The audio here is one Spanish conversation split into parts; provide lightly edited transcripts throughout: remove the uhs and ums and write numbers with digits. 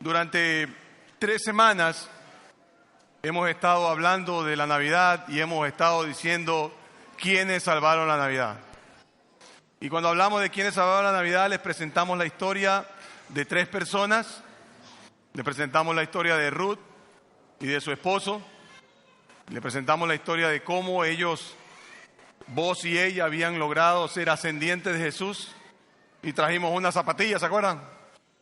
Durante 3 semanas hemos estado hablando de la Navidad y hemos estado diciendo quiénes salvaron la Navidad. Y cuando hablamos de quiénes salvaron la Navidad, les presentamos la historia de 3 personas. Les presentamos la historia de Ruth y de su esposo. Les presentamos la historia de cómo ellos, vos y ella, habían logrado ser ascendientes de Jesús. Y trajimos una zapatilla, ¿se acuerdan?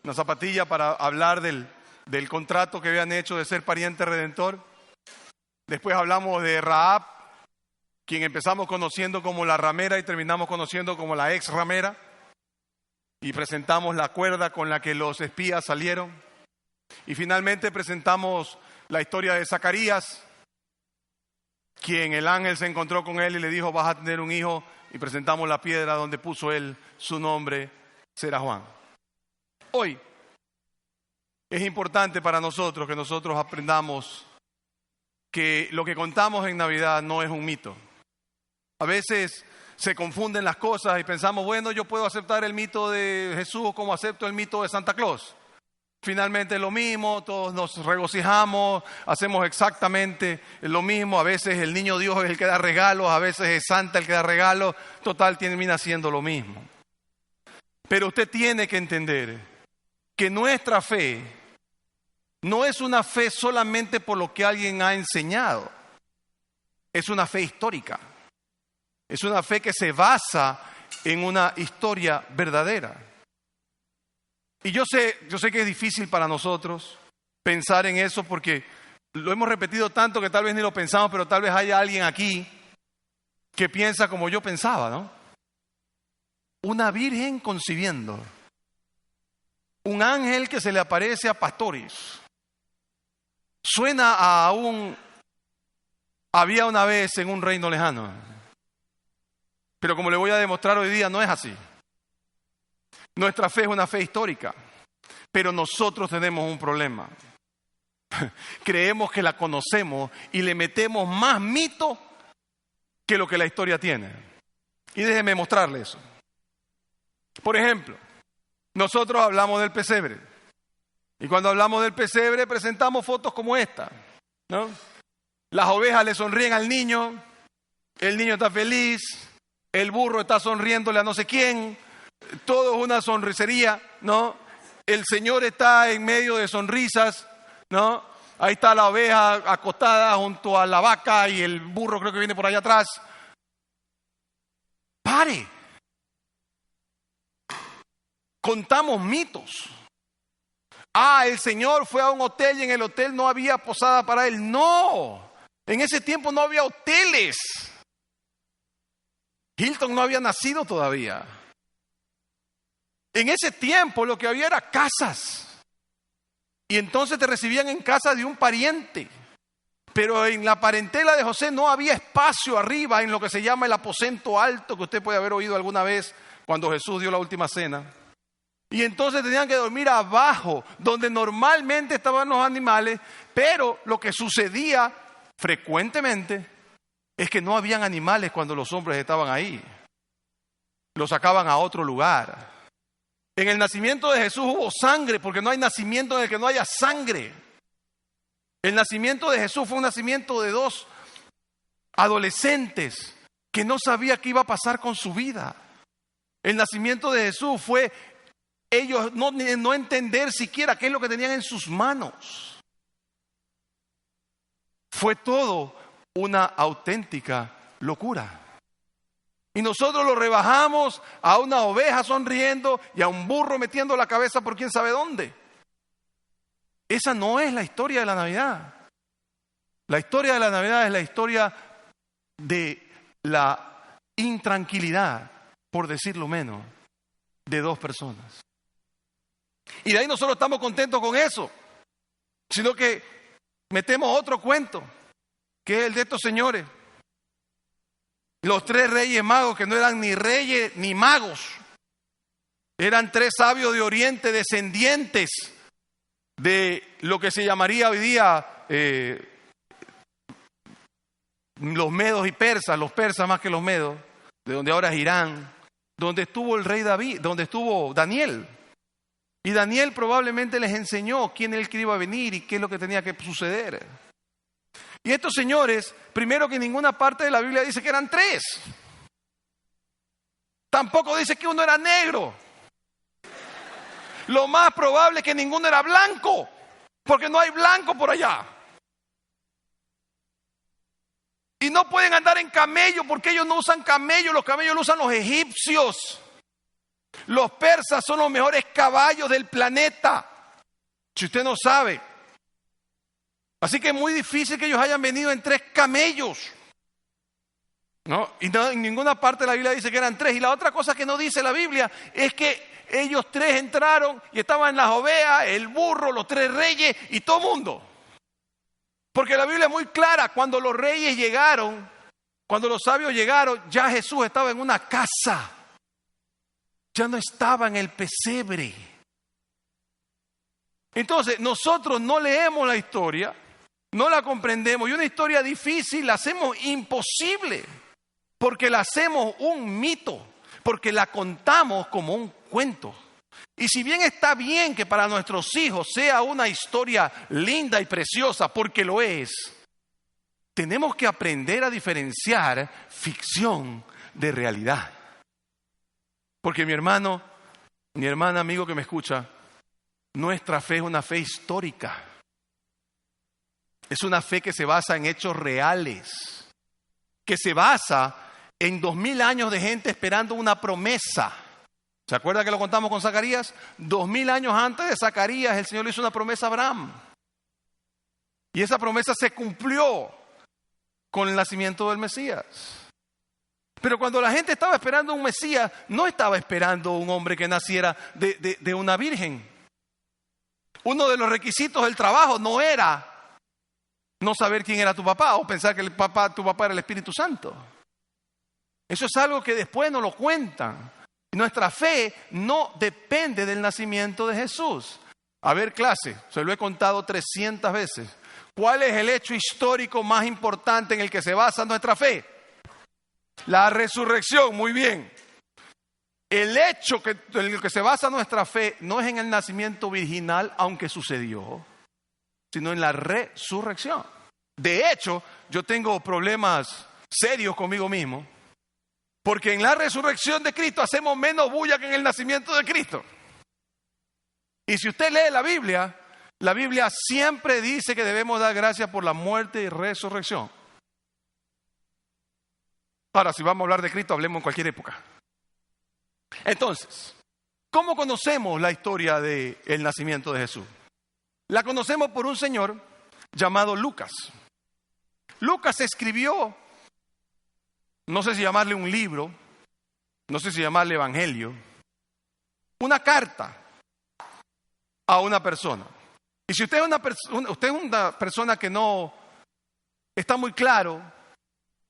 Una zapatilla para hablar del contrato que habían hecho de ser pariente redentor. Después hablamos de Rahab, quien empezamos conociendo como la ramera y terminamos conociendo como la ex ramera. Y presentamos la cuerda con la que los espías salieron. Y finalmente presentamos la historia de Zacarías, quien el ángel se encontró con él y le dijo: vas a tener un hijo. Y presentamos la piedra donde puso él su nombre, será Juan. Hoy es importante para nosotros que nosotros aprendamos que lo que contamos en Navidad no es un mito. A veces se confunden las cosas y pensamos, bueno, yo puedo aceptar el mito de Jesús como acepto el mito de Santa Claus. Finalmente es lo mismo, todos nos regocijamos, hacemos exactamente lo mismo. A veces el niño Dios es el que da regalos, a veces es Santa el que da regalos. Total, termina siendo lo mismo. Pero usted tiene que entender que nuestra fe no es una fe solamente por lo que alguien ha enseñado. Es una fe histórica. Es una fe que se basa en una historia verdadera. Y yo sé que es difícil para nosotros pensar en eso porque lo hemos repetido tanto que tal vez ni lo pensamos, pero tal vez haya alguien aquí que piensa como yo pensaba, ¿no? Una virgen concibiendo. Un ángel que se le aparece a pastores. Suena a había una vez en un reino lejano. Pero como le voy a demostrar hoy día, no es así. Nuestra fe es una fe histórica, pero nosotros tenemos un problema. Creemos que la conocemos y le metemos más mito que lo que la historia tiene. Y déjeme mostrarle eso. Por ejemplo, nosotros hablamos del pesebre. Y cuando hablamos del pesebre presentamos fotos como esta, ¿no? Las ovejas le sonríen al niño, el niño está feliz, el burro está sonriéndole a no sé quién, todo es una sonrisería, ¿no? El Señor está en medio de sonrisas, ¿no? Ahí está la oveja acostada junto a la vaca y el burro creo que viene por allá atrás. ¡Pare! Contamos mitos. El Señor fue a un hotel y en el hotel no había posada para él. No, en ese tiempo no había hoteles. Hilton no había nacido todavía. En ese tiempo lo que había era casas. Y entonces te recibían en casa de un pariente. Pero en la parentela de José no había espacio arriba en lo que se llama el aposento alto, que usted puede haber oído alguna vez cuando Jesús dio la última cena. Y entonces tenían que dormir abajo, donde normalmente estaban los animales, pero lo que sucedía frecuentemente es que no habían animales cuando los hombres estaban ahí. Los sacaban a otro lugar. En el nacimiento de Jesús hubo sangre, porque no hay nacimiento en el que no haya sangre. El nacimiento de Jesús fue un nacimiento de 2 adolescentes que no sabían qué iba a pasar con su vida. El nacimiento de Jesús fue ellos no entender siquiera qué es lo que tenían en sus manos. Fue todo una auténtica locura. Y nosotros lo rebajamos a una oveja sonriendo y a un burro metiendo la cabeza por quién sabe dónde. Esa no es la historia de la Navidad. La historia de la Navidad es la historia de la intranquilidad, por decirlo menos, de 2 personas. Y de ahí nosotros estamos contentos con eso, sino que metemos otro cuento, que es el de estos señores. Los 3 reyes magos, que no eran ni reyes ni magos, eran 3 sabios de Oriente, descendientes de lo que se llamaría hoy día los medos y persas, los persas más que los medos, de donde ahora es Irán, donde estuvo el rey David, donde estuvo Daniel. Y Daniel probablemente les enseñó quién era el que iba a venir y qué es lo que tenía que suceder. Y estos señores, primero que en ninguna parte de la Biblia dice que eran 3. Tampoco dice que uno era negro. Lo más probable es que ninguno era blanco, porque no hay blanco por allá. Y no pueden andar en camello, porque ellos no usan camellos, los camellos los usan los egipcios. Los persas son los mejores caballos del planeta, si usted no sabe. Así que es muy difícil que ellos hayan venido en 3 camellos. ¿No? Y no, en ninguna parte de la Biblia dice que eran 3. Y la otra cosa que no dice la Biblia es que ellos 3 entraron y estaban las ovejas, el burro, los 3 reyes y todo el mundo. Porque la Biblia es muy clara, cuando los reyes llegaron, cuando los sabios llegaron, ya Jesús estaba en una casa. Ya no estaba en el pesebre. Entonces, nosotros no leemos la historia, no la comprendemos, y una historia difícil la hacemos imposible, porque la hacemos un mito, porque la contamos como un cuento. Y si bien está bien que para nuestros hijos sea una historia linda y preciosa, porque lo es, tenemos que aprender a diferenciar ficción de realidad. Porque mi hermano, mi hermana, amigo que me escucha, nuestra fe es una fe histórica. Es una fe que se basa en hechos reales, que se basa en 2000 años de gente esperando una promesa. ¿Se acuerda que lo contamos con Zacarías? 2000 años antes de Zacarías, el Señor le hizo una promesa a Abraham. Y esa promesa se cumplió con el nacimiento del Mesías. Pero cuando la gente estaba esperando un Mesías, no estaba esperando un hombre que naciera de una virgen. Uno de los requisitos del trabajo no era no saber quién era tu papá o pensar que tu papá era el Espíritu Santo. Eso es algo que después nos lo cuentan. Nuestra fe no depende del nacimiento de Jesús. A ver, clase, se lo he contado 300 veces. ¿Cuál es el hecho histórico más importante en el que se basa nuestra fe? La resurrección, muy bien. El hecho en el que se basa nuestra fe no es en el nacimiento virginal, aunque sucedió, sino en la resurrección. De hecho, yo tengo problemas serios conmigo mismo, porque en la resurrección de Cristo hacemos menos bulla que en el nacimiento de Cristo. Y si usted lee la Biblia siempre dice que debemos dar gracias por la muerte y resurrección. Ahora, si vamos a hablar de Cristo, hablemos en cualquier época. Entonces, ¿cómo conocemos la historia del nacimiento de Jesús? La conocemos por un señor llamado Lucas. Lucas escribió, no sé si llamarle un libro, no sé si llamarle evangelio, una carta a una persona. Y si usted es una persona que no está muy claro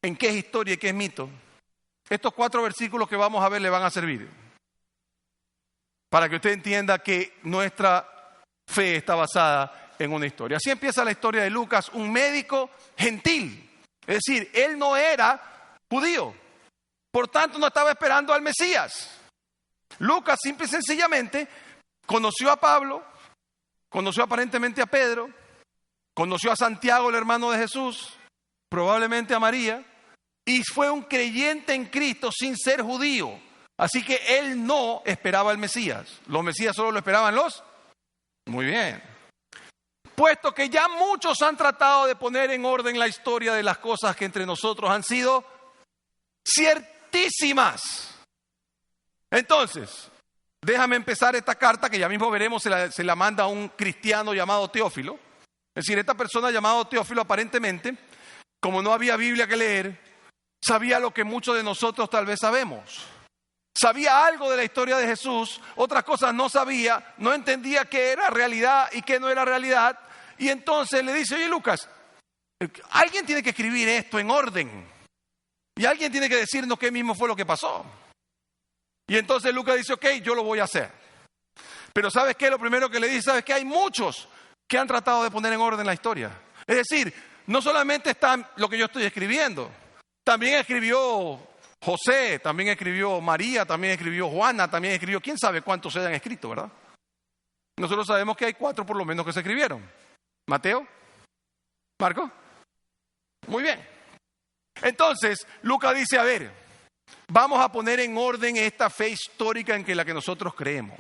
en qué es historia y qué es mito, estos 4 versículos que vamos a ver le van a servir para que usted entienda que nuestra fe está basada en una historia. Así empieza la historia de Lucas, un médico gentil. Es decir, él no era judío, por tanto no estaba esperando al Mesías. Lucas simple y sencillamente conoció a Pablo, conoció aparentemente a Pedro, conoció a Santiago, el hermano de Jesús, probablemente a María, y fue un creyente en Cristo sin ser judío. Así que él no esperaba al Mesías. Los Mesías solo lo esperaban los. Muy bien. Puesto que ya muchos han tratado de poner en orden la historia de las cosas que entre nosotros han sido ciertísimas. Entonces, déjame empezar esta carta que ya mismo veremos, se la manda a un cristiano llamado Teófilo. Es decir, esta persona llamada Teófilo aparentemente, como no había Biblia que leer, sabía lo que muchos de nosotros tal vez sabemos. Sabía algo de la historia de Jesús, otras cosas no sabía, no entendía qué era realidad y qué no era realidad. Y entonces le dice, oye Lucas, alguien tiene que escribir esto en orden. Y alguien tiene que decirnos qué mismo fue lo que pasó. Y entonces Lucas dice, ok, yo lo voy a hacer. Pero ¿sabes qué? Lo primero que le dice, ¿sabes qué? Hay muchos que han tratado de poner en orden la historia. Es decir, no solamente está lo que yo estoy escribiendo, también escribió José, también escribió María, también escribió Juana, también escribió, quién sabe cuántos se hayan escrito, ¿verdad? nosotros sabemos que hay 4 por lo menos que se escribieron. Mateo, Marco. Muy bien. Entonces, Lucas dice, a ver, vamos a poner en orden esta fe histórica en la que nosotros creemos,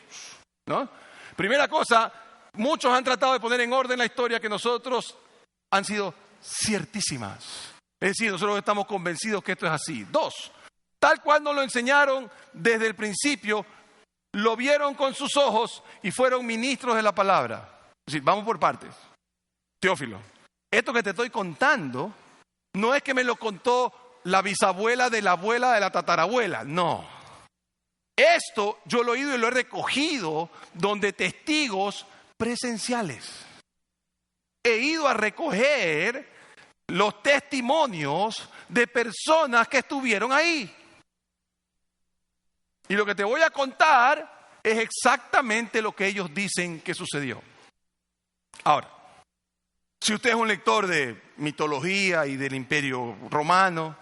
¿no? Primera cosa, muchos han tratado de poner en orden la historia que nosotros han sido ciertísimas. Es decir, nosotros estamos convencidos que esto es así. 2, tal cual nos lo enseñaron desde el principio, lo vieron con sus ojos y fueron ministros de la palabra. Es decir, vamos por partes. Teófilo, esto que te estoy contando no es que me lo contó la bisabuela de la tatarabuela, no. Esto yo lo he ido y lo he recogido donde testigos presenciales. He ido a recoger los testimonios de personas que estuvieron ahí. Y lo que te voy a contar es exactamente lo que ellos dicen que sucedió. Ahora, si usted es un lector de mitología y del Imperio Romano,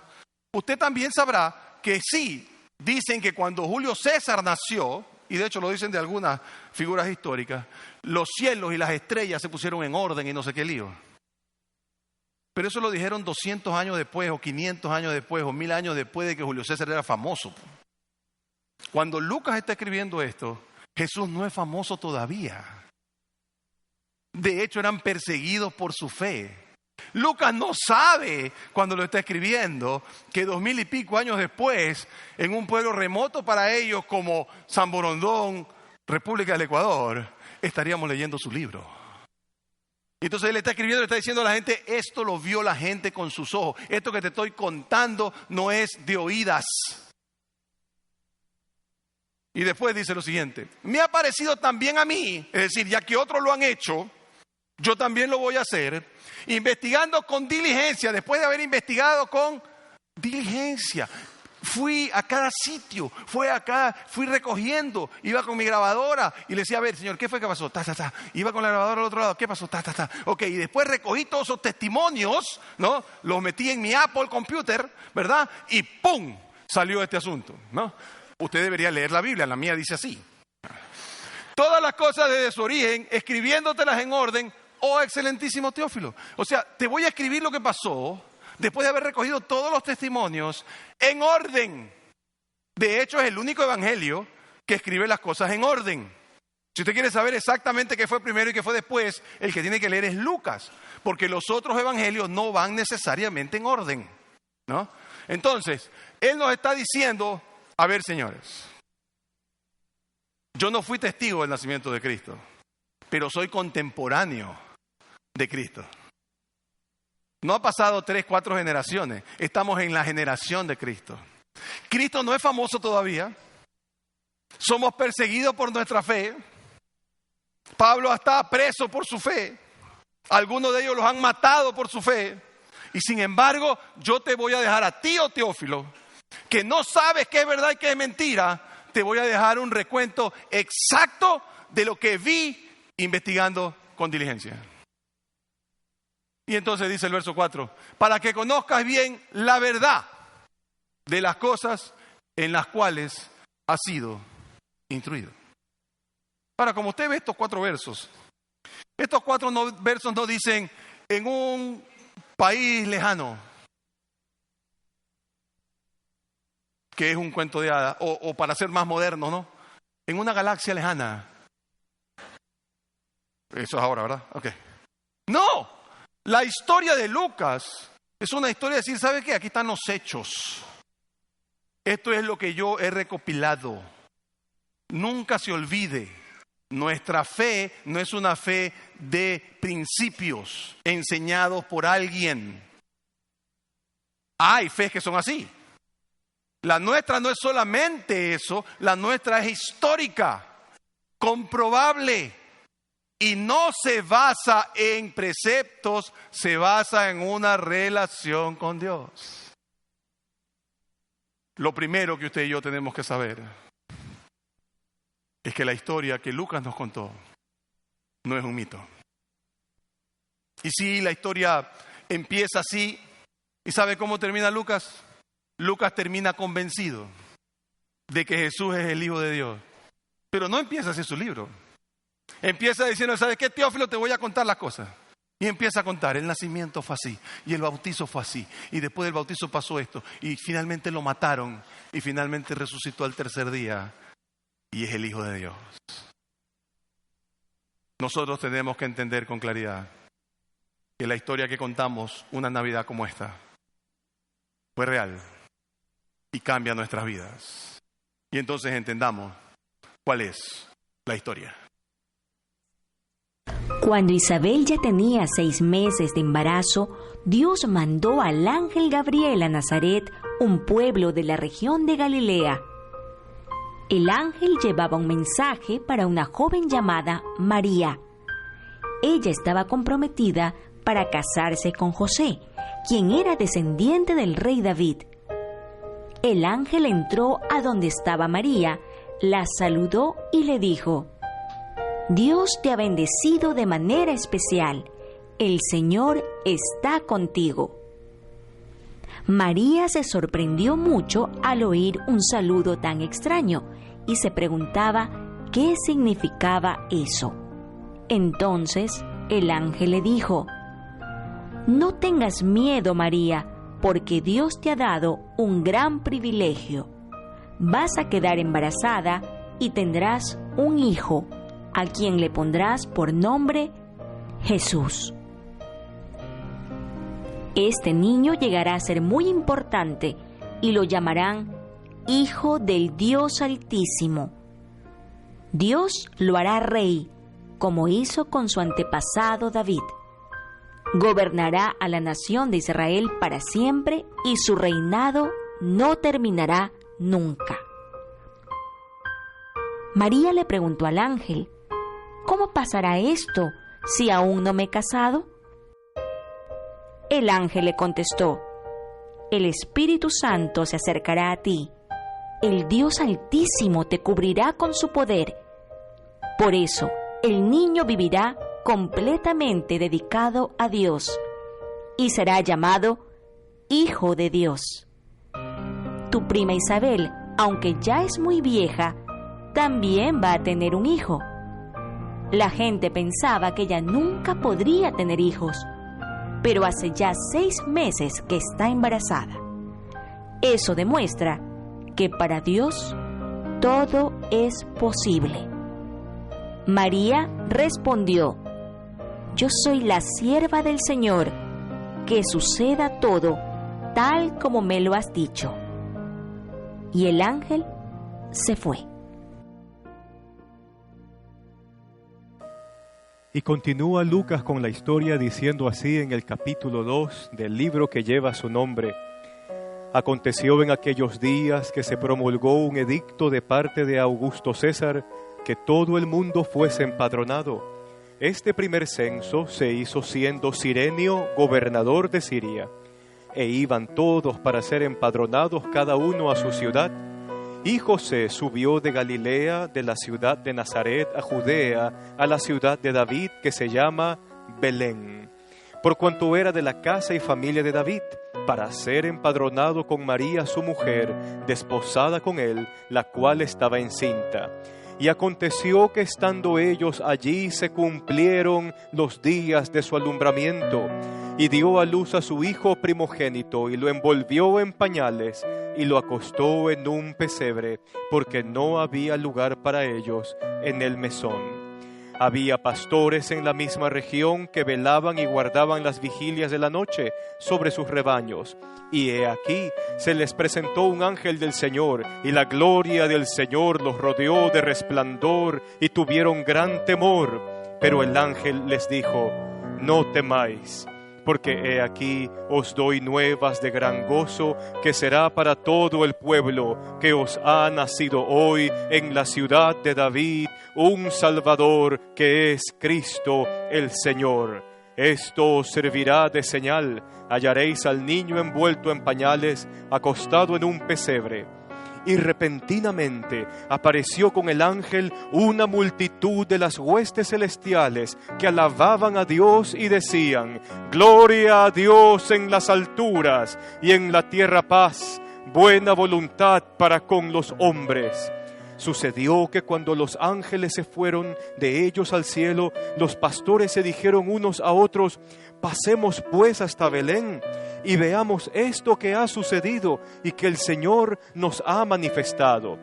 usted también sabrá que sí, dicen que cuando Julio César nació, y de hecho lo dicen de algunas figuras históricas, los cielos y las estrellas se pusieron en orden y no sé qué lío. Pero eso lo dijeron 200 años después, o 500 años después, o 1000 años después de que Julio César era famoso. Cuando Lucas está escribiendo esto, Jesús no es famoso todavía. De hecho, eran perseguidos por su fe. Lucas no sabe, cuando lo está escribiendo, que 2000 y pico años después, en un pueblo remoto para ellos como San Borondón, República del Ecuador, estaríamos leyendo su libro. Y entonces él está escribiendo, le está diciendo a la gente, esto lo vio la gente con sus ojos. Esto que te estoy contando no es de oídas. Y después dice lo siguiente, me ha parecido también a mí, es decir, ya que otros lo han hecho, yo también lo voy a hacer, investigando con diligencia, después de haber investigado con diligencia. Fui a cada sitio, fui recogiendo, iba con mi grabadora y le decía, a ver, señor, ¿qué fue que pasó? Iba con la grabadora al otro lado, ¿qué pasó? Ok, y después recogí todos esos testimonios, ¿no? Los metí en mi Apple Computer, ¿verdad? Y ¡pum! Salió este asunto, ¿no? Usted debería leer la Biblia, la mía dice así. Todas las cosas desde su origen, escribiéndotelas en orden, oh excelentísimo Teófilo. O sea, te voy a escribir lo que pasó después de haber recogido todos los testimonios en orden. De hecho, es el único evangelio que escribe las cosas en orden. Si usted quiere saber exactamente qué fue primero y qué fue después, el que tiene que leer es Lucas, porque los otros evangelios no van necesariamente en orden, ¿no? Entonces, él nos está diciendo, a ver, señores, yo no fui testigo del nacimiento de Cristo, pero soy contemporáneo de Cristo. No ha pasado 3, 4 generaciones. Estamos en la generación de Cristo. Cristo no es famoso todavía. Somos perseguidos por nuestra fe. Pablo está preso por su fe. Algunos de ellos los han matado por su fe. Y sin embargo, yo te voy a dejar a ti, oh Teófilo, que no sabes qué es verdad y qué es mentira. Te voy a dejar un recuento exacto de lo que vi investigando con diligencia. Y entonces dice el verso 4, para que conozcas bien la verdad de las cosas en las cuales has sido instruido. Ahora, como usted ve estos 4 versos, estos 4 versos no dicen en un país lejano, que es un cuento de hadas, o para ser más moderno, ¿no? En una galaxia lejana. Eso es ahora, ¿verdad? Ok. No. La historia de Lucas es una historia de decir, ¿sabe qué? Aquí están los hechos. Esto es lo que yo he recopilado. Nunca se olvide, nuestra fe no es una fe de principios enseñados por alguien. Hay fe que son así. La nuestra no es solamente eso, la nuestra es histórica, comprobable. Y no se basa en preceptos, se basa en una relación con Dios. Lo primero que usted y yo tenemos que saber es que la historia que Lucas nos contó no es un mito. Y si la historia empieza así, ¿y sabe cómo termina Lucas? Lucas termina convencido de que Jesús es el Hijo de Dios. Pero no empieza así su libro. Empieza diciendo, ¿sabes qué, Teófilo? Te voy a contar las cosas. Y empieza a contar, el nacimiento fue así, y el bautizo fue así, y después del bautizo pasó esto, y finalmente lo mataron, y finalmente resucitó al tercer día, y es el Hijo de Dios. Nosotros tenemos que entender con claridad que la historia que contamos, una Navidad como esta, fue real y cambia nuestras vidas. Y entonces entendamos cuál es la historia. Cuando Isabel ya tenía 6 meses de embarazo, Dios mandó al ángel Gabriel a Nazaret, un pueblo de la región de Galilea. El ángel llevaba un mensaje para una joven llamada María. Ella estaba comprometida para casarse con José, quien era descendiente del rey David. El ángel entró a donde estaba María, la saludó y le dijo: Dios te ha bendecido de manera especial. El Señor está contigo. María se sorprendió mucho al oír un saludo tan extraño y se preguntaba qué significaba eso. Entonces el ángel le dijo: No tengas miedo, María, porque Dios te ha dado un gran privilegio. Vas a quedar embarazada y tendrás un hijo, a quien le pondrás por nombre Jesús. Este niño llegará a ser muy importante y lo llamarán Hijo del Dios Altísimo. Dios lo hará rey, como hizo con su antepasado David. Gobernará a la nación de Israel para siempre y su reinado no terminará nunca. María le preguntó al ángel: ¿Cómo pasará esto si aún no me he casado? El ángel le contestó: El Espíritu Santo se acercará a ti. El Dios Altísimo te cubrirá con su poder. Por eso, el niño vivirá completamente dedicado a Dios y será llamado Hijo de Dios. Tu prima Isabel, aunque ya es muy vieja, también va a tener un hijo. La gente pensaba que ella nunca podría tener hijos, pero hace ya 6 meses que está embarazada. Eso demuestra que para Dios todo es posible. María respondió: Yo soy la sierva del Señor, que suceda todo tal como me lo has dicho. Y el ángel se fue. Y continúa Lucas con la historia diciendo así en el capítulo 2 del libro que lleva su nombre: Aconteció en aquellos días que se promulgó un edicto de parte de Augusto César que todo el mundo fuese empadronado. Este primer censo se hizo siendo Cirenio gobernador de Siria, e iban todos para ser empadronados cada uno a su ciudad. Y José subió de Galilea, de la ciudad de Nazaret, a Judea, a la ciudad de David, que se llama Belén, por cuanto era de la casa y familia de David, para ser empadronado con María su mujer, desposada con él, la cual estaba encinta. Y aconteció que estando ellos allí se cumplieron los días de su alumbramiento, y dio a luz a su hijo primogénito, y lo envolvió en pañales, y lo acostó en un pesebre, porque no había lugar para ellos en el mesón. Había pastores en la misma región que velaban y guardaban las vigilias de la noche sobre sus rebaños. Y he aquí, se les presentó un ángel del Señor, y la gloria del Señor los rodeó de resplandor, y tuvieron gran temor. Pero el ángel les dijo: No temáis, porque he aquí os doy nuevas de gran gozo, que será para todo el pueblo, que os ha nacido hoy en la ciudad de David un Salvador, que es Cristo el Señor. Esto os servirá de señal: hallaréis al niño envuelto en pañales, acostado en un pesebre. Y repentinamente apareció con el ángel una multitud de las huestes celestiales que alababan a Dios y decían: Gloria a Dios en las alturas, y en la tierra paz, buena voluntad para con los hombres. Sucedió que cuando los ángeles se fueron de ellos al cielo, los pastores se dijeron unos a otros: pasemos pues hasta Belén y veamos esto que ha sucedido y que el Señor nos ha manifestado.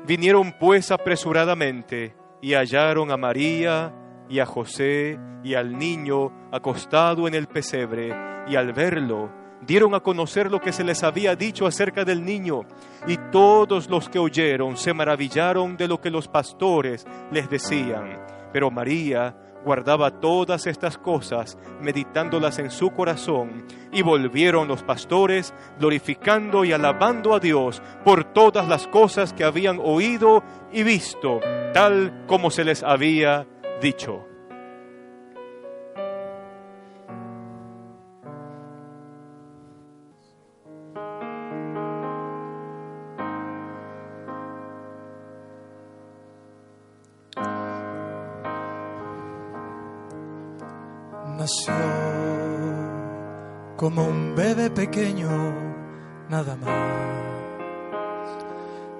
Vinieron pues apresuradamente y hallaron a María y a José y al niño acostado en el pesebre, y al verlo dieron a conocer lo que se les había dicho acerca del niño, y todos los que oyeron se maravillaron de lo que los pastores les decían. Pero María guardaba todas estas cosas, meditándolas en su corazón. Y volvieron los pastores, glorificando y alabando a Dios por todas las cosas que habían oído y visto, tal como se les había dicho. Nació como un bebé pequeño, nada más,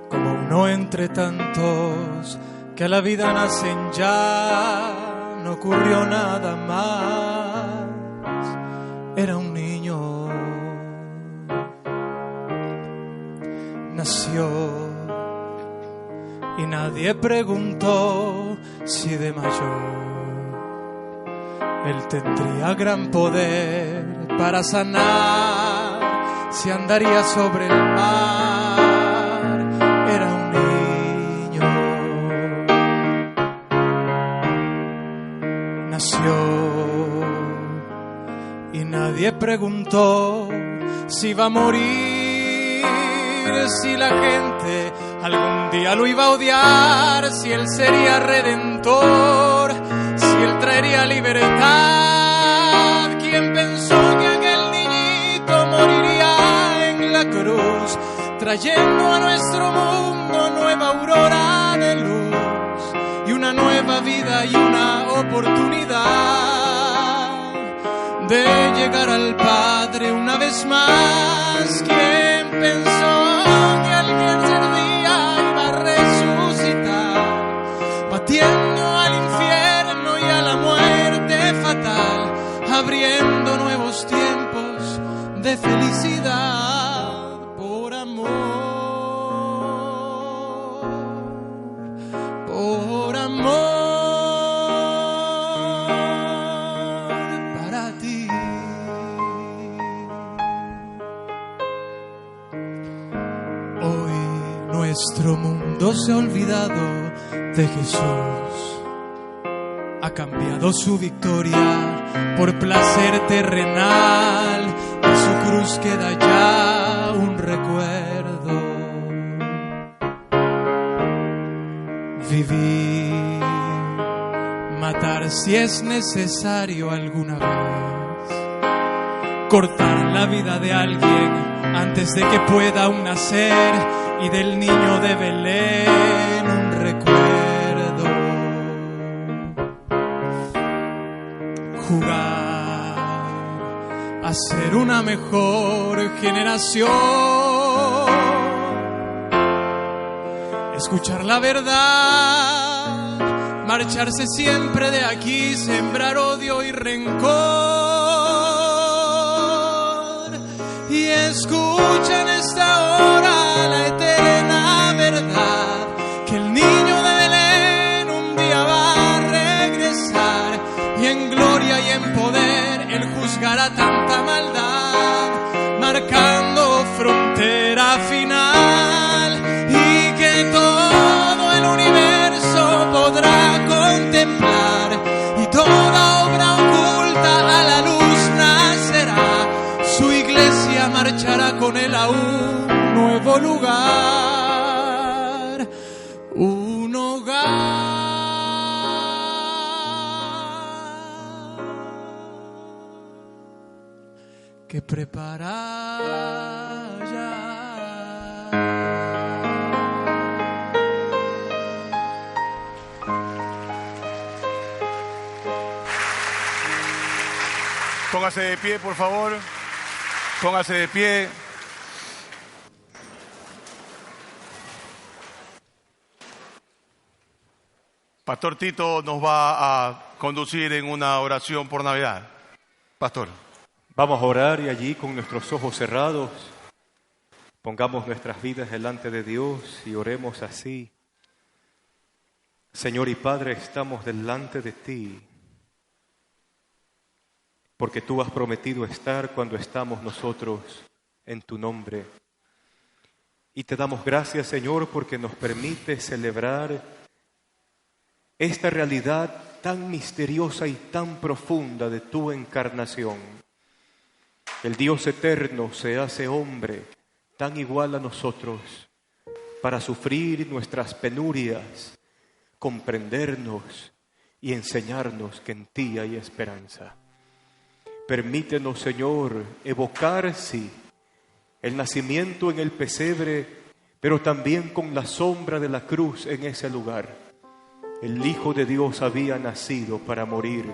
como uno entre tantos que a la vida nacen ya, no ocurrió nada más, era un niño. Nació y nadie preguntó si de mayor Él tendría gran poder para sanar, si andaría sobre el mar, era un niño. Nació y nadie preguntó si iba a morir, si la gente algún día lo iba a odiar, si Él sería redentor, si Él traería libertad. ¿Quién pensó que aquel niñito moriría en la cruz, trayendo a nuestro mundo nueva aurora de luz y una nueva vida y una oportunidad de llegar al Padre una vez más? ¿Quién pensó que alguien día iba a resucitar, batiendo al infierno y a la muerte fatal, abriendo nuevos tiempos de felicidad por amor, por amor para ti. Hoy nuestro mundo se ha olvidado de Jesús, ha cambiado su victoria por placer terrenal, de su cruz queda ya un recuerdo. Vivir, matar si es necesario alguna vez, cortar la vida de alguien antes de que pueda aún nacer, y del niño de Belén un recuerdo. Jugar a ser una mejor generación, escuchar la verdad, marcharse siempre de aquí, sembrar odio y rencor. Y escucha en esta hora la eterna verdad, que el niño de Belén un día va a regresar, y en gloria y en poder Él juzgará tanta maldad, marcando frontera final, y que todo el universo podrá contemplar, y toda obra oculta a la luz nacerá. Su iglesia marchará con Él a un nuevo lugar, un hogar que prepara ya. Póngase de pie, por favor. Póngase de pie. Pastor Tito nos va a conducir en una oración por Navidad. Pastor. Vamos a orar y allí con nuestros ojos cerrados pongamos nuestras vidas delante de Dios y oremos así. Señor y Padre, estamos delante de ti, porque tú has prometido estar cuando estamos nosotros en tu nombre. Y te damos gracias, Señor, porque nos permite celebrar esta realidad tan misteriosa y tan profunda de tu encarnación. El Dios eterno se hace hombre, tan igual a nosotros, para sufrir nuestras penurias, comprendernos y enseñarnos que en ti hay esperanza. Permítenos, Señor, evocar, sí, el nacimiento en el pesebre, pero también con la sombra de la cruz en ese lugar. El Hijo de Dios había nacido para morir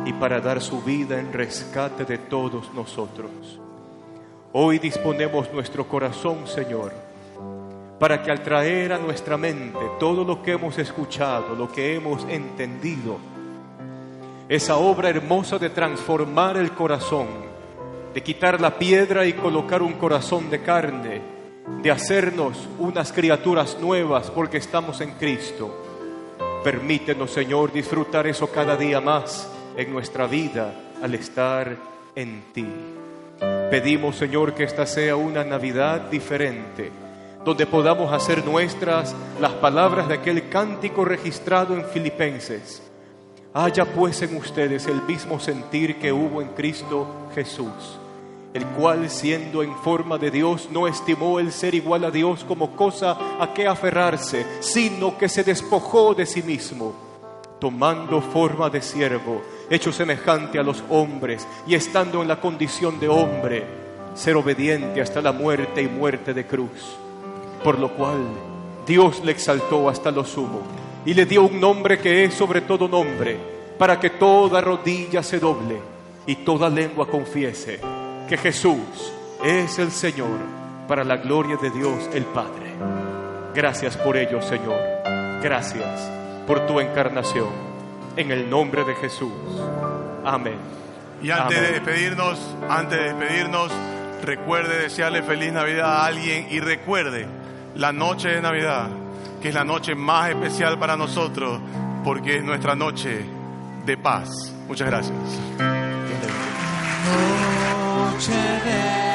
y para dar su vida en rescate de todos nosotros. Hoy disponemos nuestro corazón, Señor, para que al traer a nuestra mente todo lo que hemos escuchado, lo que hemos entendido, esa obra hermosa de transformar el corazón, de quitar la piedra y colocar un corazón de carne, de hacernos unas criaturas nuevas porque estamos en Cristo. Permítenos, Señor, disfrutar eso cada día más en nuestra vida al estar en ti. Pedimos, Señor, que esta sea una Navidad diferente, donde podamos hacer nuestras las palabras de aquel cántico registrado en Filipenses. Haya pues en ustedes el mismo sentir que hubo en Cristo Jesús, el cual, siendo en forma de Dios, no estimó el ser igual a Dios como cosa a que aferrarse, sino que se despojó de sí mismo, tomando forma de siervo, hecho semejante a los hombres, y estando en la condición de hombre, ser obediente hasta la muerte y muerte de cruz. Por lo cual Dios le exaltó hasta lo sumo y le dio un nombre que es sobre todo nombre, para que toda rodilla se doble y toda lengua confiese que Jesús es el Señor, para la gloria de Dios el Padre. Gracias por ello, Señor. Gracias por tu encarnación. En el nombre de Jesús. Amén. Y antes Amén. de despedirnos, recuerde desearle feliz Navidad a alguien y recuerde la noche de Navidad, que es la noche más especial para nosotros, porque es nuestra noche de paz. Muchas gracias. Noche de